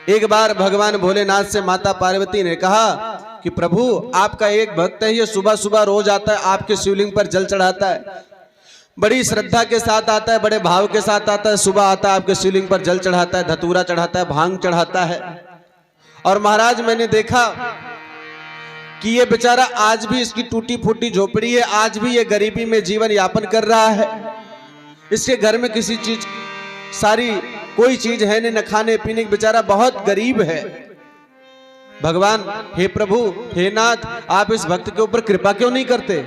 एक बार भगवान भोलेनाथ से माता पार्वती ने कहा कि प्रभु आपका एक भक्त है, ये सुबह सुबह रोज आता है, आपके शिवलिंग पर जल चढ़ाता है, बड़ी श्रद्धा के साथ आता है, बड़े भाव के साथ आता है, सुबह आता है आपके शिवलिंग पर जल चढ़ाता है, धतूरा चढ़ाता है, भांग चढ़ाता है। और महाराज मैंने देखा कि ये बेचारा आज भी इसकी टूटी फूटी झोपड़ी है, आज भी ये गरीबी में जीवन यापन कर रहा है, इसके घर में किसी चीज सारी कोई चीज है नहीं, न खाने पीने, बेचारा बहुत गरीब है। भगवान हे प्रभु हे नाथ, आप इस भक्त के ऊपर कृपा क्यों नहीं करते?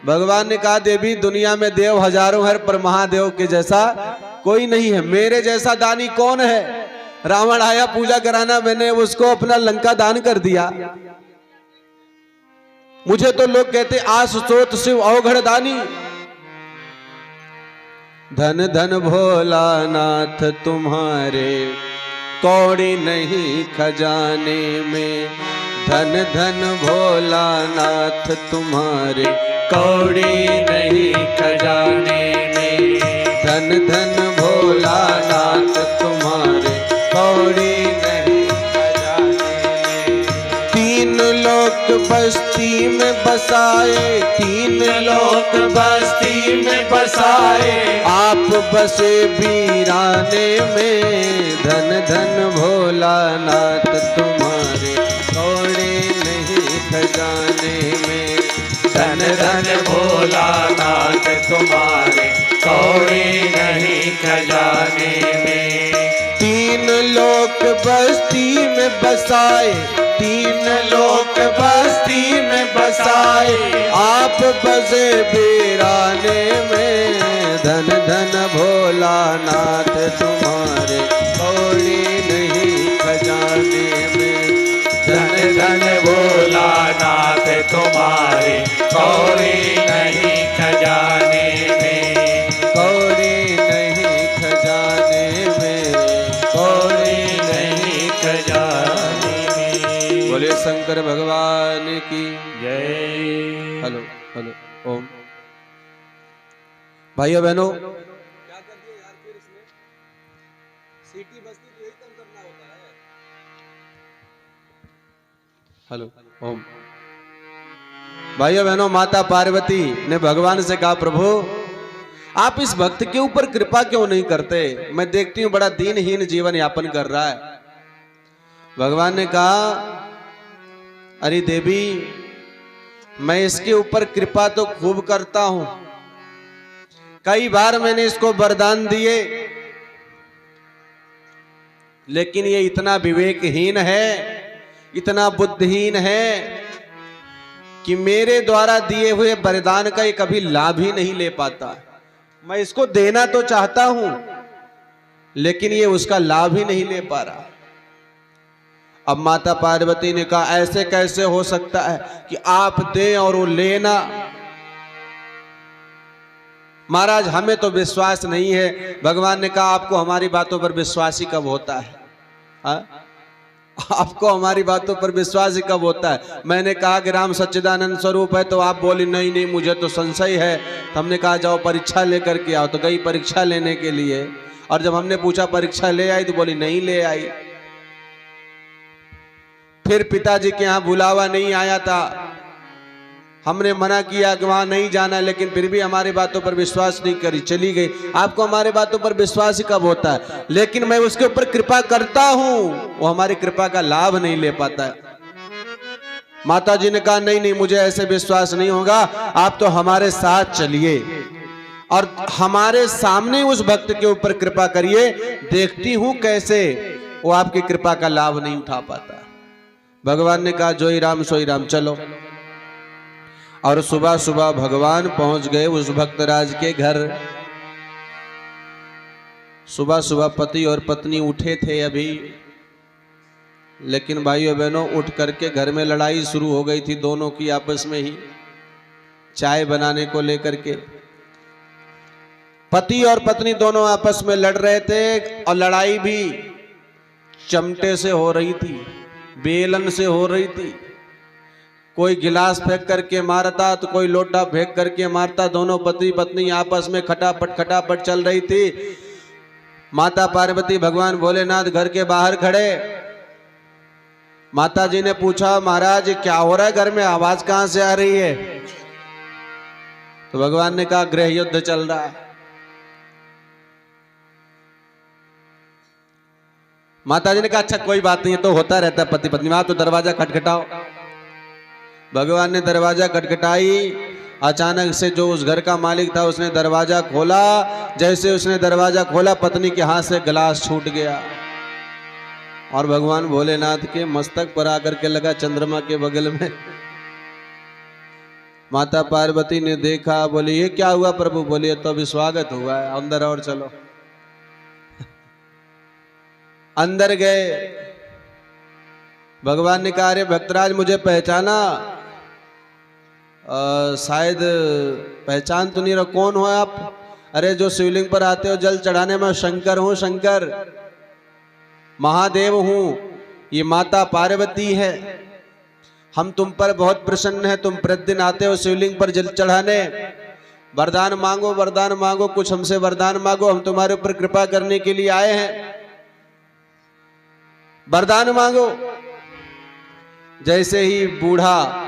भगवान ने कहा देवी दुनिया में देव हजारों है पर महादेव के जैसा कोई नहीं है, मेरे जैसा दानी कौन है? रावण आया पूजा कराना, मैंने उसको अपना लंका दान कर दिया। मुझे तो लोग कहते आस सोत शिव अवघड़ दानी। धन धन भोलानाथ तुम्हारे कौड़ी नहीं खजाने में, धन धन भोलानाथ तुम्हारे कौड़ी नहीं खजाने में, धन धन भोलानाथ तुम्हारे कौड़ी नहीं खजाने में। तीन लोक बस्ती में बसाए, तीन लोक बस्ती में बसाए, आप बसे वीराने में, धन धन भोलानाथ तुम्हारे कौड़ी नहीं खजाने में, धन धन भोलानाथ तुम्हारे कौड़ी नहीं खजाने में। तीन लोक बस्ती में बसाए, तीन लोक बस्ती में बसाए, आप बसे वीराने में, धन धन भोलानाथ तुम्हारे कौड़ी नहीं खजाने में, धन धन भोलानाथ तुम्हारे कौड़ी नहीं खजाने में, कौड़ी नहीं खजाने में, कौड़ी नहीं खजाने में। बोले शंकर भगवान की जय। हेलो हेलो ओम। भाइयों बहनों क्या कर दिया यार, फिर इसमें सीटी बजती तो यही कम करना होता है। हेलो ओम। भाइयों बहनों माता पार्वती ने भगवान से कहा प्रभु आप इस भक्त के ऊपर कृपा क्यों नहीं करते? मैं देखती हूं बड़ा दीनहीन जीवन यापन कर रहा है। भगवान ने कहा अरे देवी मैं इसके ऊपर कृपा तो खूब करता हूं, कई बार मैंने इसको वरदान दिए, लेकिन ये इतना विवेकहीन है, इतना बुद्धिहीन है कि मेरे द्वारा दिए हुए वरदान का ये कभी लाभ ही नहीं ले पाता। मैं इसको देना तो चाहता हूं लेकिन ये उसका लाभ ही नहीं ले पा रहा। अब माता पार्वती ने कहा ऐसे कैसे हो सकता है कि आप दें और वो लेना? महाराज हमें तो विश्वास नहीं है। भगवान ने कहा आपको हमारी बातों पर विश्वास ही कब होता है? आपको हमारी बातों पर विश्वास ही कब होता है? मैंने कहा कि राम सच्चिदानंद स्वरूप है तो आप बोली नहीं नहीं मुझे तो संशय है। तो हमने कहा जाओ परीक्षा लेकर के आओ, तो गई परीक्षा लेने के लिए, और जब हमने पूछा परीक्षा ले आई तो बोली नहीं ले आई। फिर पिताजी के यहाँ बुलावा नहीं आया था, हमने मना किया कि वहां नहीं जाना, लेकिन फिर भी हमारी बातों पर विश्वास नहीं करी, चली गई। आपको हमारी बातों पर विश्वास ही कब होता है? लेकिन मैं उसके ऊपर कृपा करता हूं, वो हमारी कृपा का लाभ नहीं ले पाता है। माता जी ने कहा नहीं नहीं मुझे ऐसे विश्वास नहीं होगा, आप तो हमारे साथ चलिए और हमारे सामने उस भक्त के ऊपर कृपा करिए, देखती हूं कैसे वो आपकी कृपा का लाभ नहीं उठा पाता। भगवान ने कहा जोई राम सोई राम, चलो। और सुबह सुबह भगवान पहुंच गए उस भक्तराज के घर। सुबह सुबह पति और पत्नी उठे थे अभी, लेकिन भाइयों बहनों उठ करके घर में लड़ाई शुरू हो गई थी दोनों की आपस में ही, चाय बनाने को लेकर के। पति और पत्नी दोनों आपस में लड़ रहे थे और लड़ाई भी चमटे से हो रही थी, बेलन से हो रही थी। कोई गिलास फेंक करके मारता तो कोई लोटा फेंक करके मारता। दोनों पति पत्नी आपस में खटापट खटापट चल रही थी। माता पार्वती भगवान भोलेनाथ घर के बाहर खड़े। माता जी ने पूछा, महाराज क्या हो रहा है घर में, आवाज कहां से आ रही है? तो भगवान ने कहा, गृह युद्ध चल रहा है। माता जी ने कहा, अच्छा कोई बात नहीं है, तो होता रहता है पति पत्नी में, आप तो दरवाजा खटखटाओ। भगवान ने दरवाजा खटखटाई। अचानक से जो उस घर का मालिक था उसने दरवाजा खोला। जैसे उसने दरवाजा खोला, पत्नी के हाथ से गिलास छूट गया और भगवान भोलेनाथ के मस्तक पर आकर के लगा, चंद्रमा के बगल में। माता पार्वती ने देखा, बोली ये क्या हुआ प्रभु? बोलिए तो अभी स्वागत हुआ है, अंदर और चलो। अंदर गए। भगवान ने कहा, अरे भक्तराज मुझे पहचाना? शायद पहचान तो नहीं रहा, कौन हो आप? अरे जो शिवलिंग पर आते हो जल चढ़ाने में, शंकर हूं, शंकर महादेव हूं। ये माता पार्वती है, हम तुम पर बहुत प्रसन्न है, तुम प्रतिदिन आते हो शिवलिंग पर जल चढ़ाने। वरदान मांगो, वरदान मांगो, कुछ हमसे वरदान मांगो, हम तुम्हारे ऊपर कृपा करने के लिए आए हैं, वरदान मांगो। जैसे ही बूढ़ा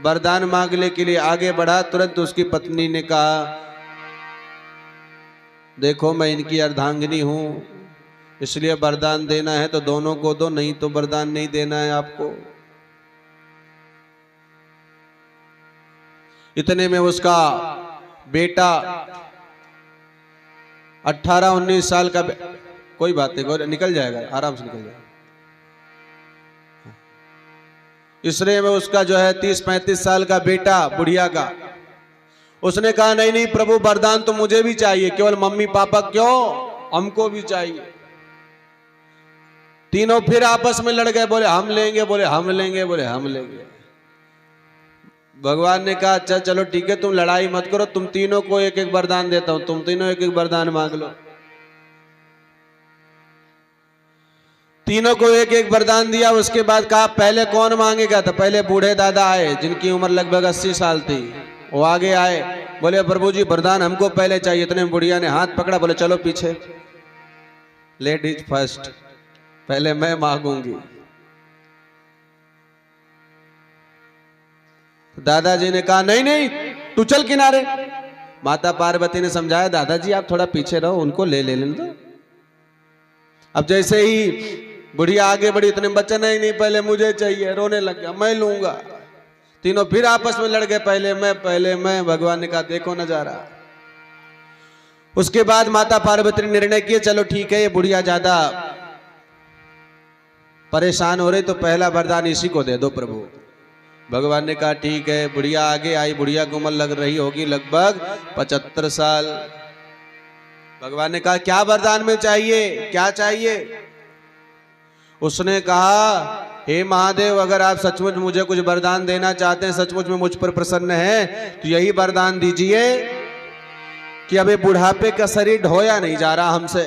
वरदान मांगने के लिए आगे बढ़ा, तुरंत उसकी पत्नी ने कहा, देखो मैं इनकी अर्धांगिनी हूं, इसलिए वरदान देना है तो दोनों को दो, नहीं तो वरदान नहीं देना है आपको। इतने में उसका बेटा 18-19 साल का, कोई बात नहीं, निकल जाएगा, आराम से निकल जाएगा। इसलिए में उसका जो है 30-35 साल का बेटा बुढ़िया का, उसने कहा, नहीं नहीं प्रभु, वरदान तो मुझे भी चाहिए, केवल मम्मी पापा क्यों, हमको भी चाहिए। तीनों फिर आपस में लड़ गए, बोले हम लेंगे, बोले हम लेंगे, बोले हम लेंगे। भगवान ने कहा, अच्छा चलो ठीक है, तुम लड़ाई मत करो, तुम तीनों को एक एक वरदान देता हूं, तुम तीनों एक एक वरदान मांग लो। तीनों को एक एक वरदान दिया। उसके बाद कहा, पहले कौन मांगेगा? तो पहले बूढ़े दादा आए, जिनकी उम्र लगभग 80 साल थी, वो आगे आए, बोले प्रभु जी वरदान हमको पहले चाहिए। इतने में बुढ़िया ने हाथ पकड़ा, बोले चलो पीछे, लेडीज फर्स्ट, पहले मैं मांगूंगी। दादाजी ने कहा, नहीं नहीं तू चल किनारे। माता पार्वती ने समझाया, दादाजी आप थोड़ा पीछे रहो, उनको ले लेने दो। अब जैसे ही बुढ़िया आगे बढ़ी, इतने बच्चा, नहीं नहीं पहले मुझे चाहिए, रोने लग गया, मैं लूंगा। तीनों फिर आपस में लड़ गए, पहले मैं, पहले मैं। भगवान ने कहा, देखो नजारा। उसके बाद माता पार्वती ने निर्णय किया, चलो ठीक है, ये बुढ़िया ज्यादा परेशान हो रही, तो पहला वरदान इसी को दे दो प्रभु। भगवान ने कहा, ठीक है। बुढ़िया आगे आई, बुढ़िया की उम्र लग रही होगी लगभग 75 साल। भगवान ने कहा, क्या वरदान में चाहिए, क्या चाहिए? उसने कहा, हे महादेव, अगर आप सचमुच मुझे कुछ वरदान देना चाहते हैं, सचमुच में मुझ पर प्रसन्न है, तो यही वरदान दीजिए कि अब ये बुढ़ापे का शरीर ढोया नहीं जा रहा हमसे,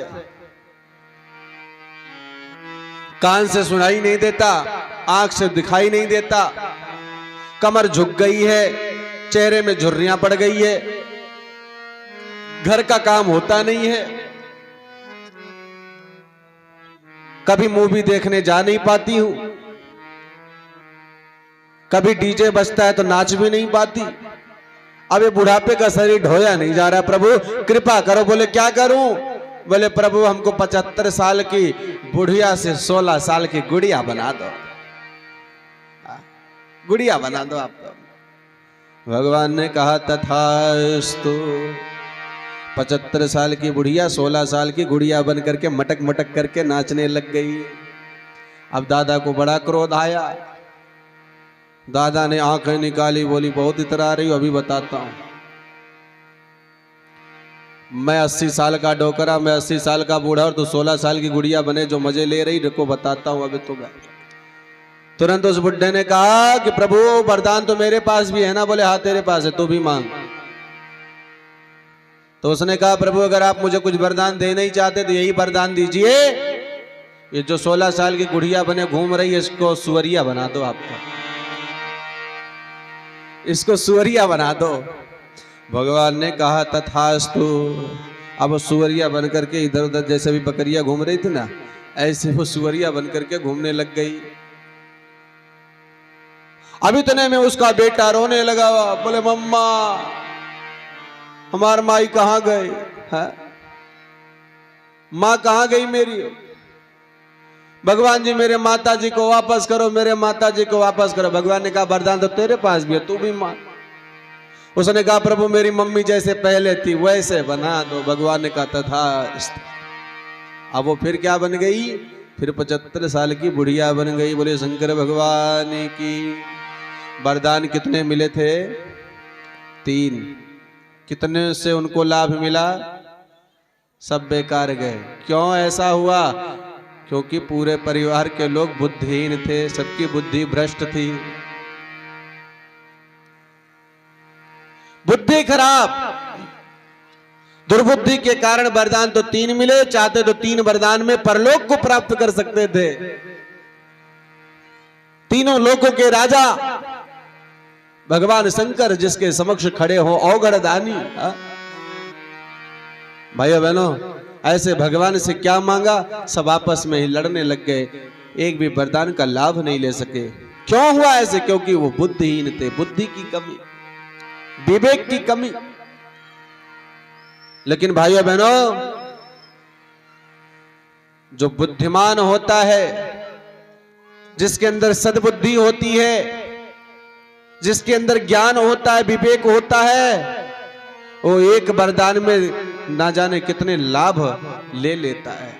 कान से सुनाई नहीं देता, आंख से दिखाई नहीं देता, कमर झुक गई है, चेहरे में झुर्रियां पड़ गई है, घर का काम होता नहीं है, कभी मूवी देखने जा नहीं पाती हूं, कभी डीजे बजता है तो नाच भी नहीं पाती। अब ये बुढ़ापे का शरीर ढोया नहीं जा रहा, प्रभु कृपा करो। बोले क्या करूं? बोले प्रभु हमको 75 साल की बुढ़िया से 16 साल की गुड़िया बना दो, गुड़िया बना दो आप तो। भगवान ने कहा, तथास्तु। 75 साल की बुढ़िया 16 साल की गुड़िया बन करके मटक मटक करके नाचने लग गई। अब दादा को बड़ा क्रोध आया। दादा ने आंखें निकाली, बोली बहुत इतरा रही हो, अभी बताता हूं। मैं 80 साल का डोकरा, मैं 80 साल का बूढ़ा, और तू 16 साल की गुड़िया बने जो मजे ले रही, देखो बताता हूं अभी तो। तुरंत उस बुड्ढे ने कहा कि प्रभु वरदान तो मेरे पास भी है ना। बोले हाँ तेरे पास है, तू भी मांग। तो उसने कहा, प्रभु अगर आप मुझे कुछ वरदान देना ही चाहते तो यही वरदान दीजिए, ये जो 16 साल की गुड़िया बने घूम रही है, इसको सुअरिया बना दो, आपको इसको सुअरिया बना दो। भगवान ने कहा, तथास्तु। अब वो सुअरिया बन करके इधर उधर, जैसे भी बकरियां घूम रही थी ना, ऐसे वो सुअरिया बन करके घूमने लग गई। अब इतने में उसका बेटा रोने लगा, बोले मम्मा हमार माई कहाँ गए है? माँ कहाँ गई मेरी? भगवान जी मेरे माता जी को वापस करो, मेरे माता जी को वापस करो। भगवान ने कहा वरदान तो तेरे पास भी है, तू भी मां। उसने कहा प्रभु मेरी मम्मी जैसे पहले थी वैसे बना दो। भगवान ने कहा तथास्तु। अब वो फिर क्या बन गई? फिर 75 साल की बुढ़िया बन गई। बोले शंकर भगवान की। वरदान कितने मिले थे? 3। कितने से उनको लाभ मिला? सब बेकार गए। क्यों ऐसा हुआ? क्योंकि पूरे परिवार के लोग बुद्धिहीन थे, सबकी बुद्धि भ्रष्ट थी, बुद्धि खराब। दुर्बुद्धि के कारण वरदान तो 3 मिले, चाहते तो 3 वरदान में परलोक को प्राप्त कर सकते थे। तीनों लोकों के राजा भगवान शंकर जिसके समक्ष खड़े हो अवगढ़ दानी। भाइयों बहनों, ऐसे भगवान से क्या मांगा? सब आपस में ही लड़ने लग गए, एक भी वरदान का लाभ नहीं ले सके। क्यों हुआ ऐसे? क्योंकि वो बुद्धिहीन थे, बुद्धि की कमी, विवेक की कमी। लेकिन भाइयों बहनों, जो बुद्धिमान होता है, जिसके अंदर सद्बुद्धि होती है, जिसके अंदर ज्ञान होता है, विवेक होता है, वो एक वरदान में ना जाने कितने लाभ ले लेता है।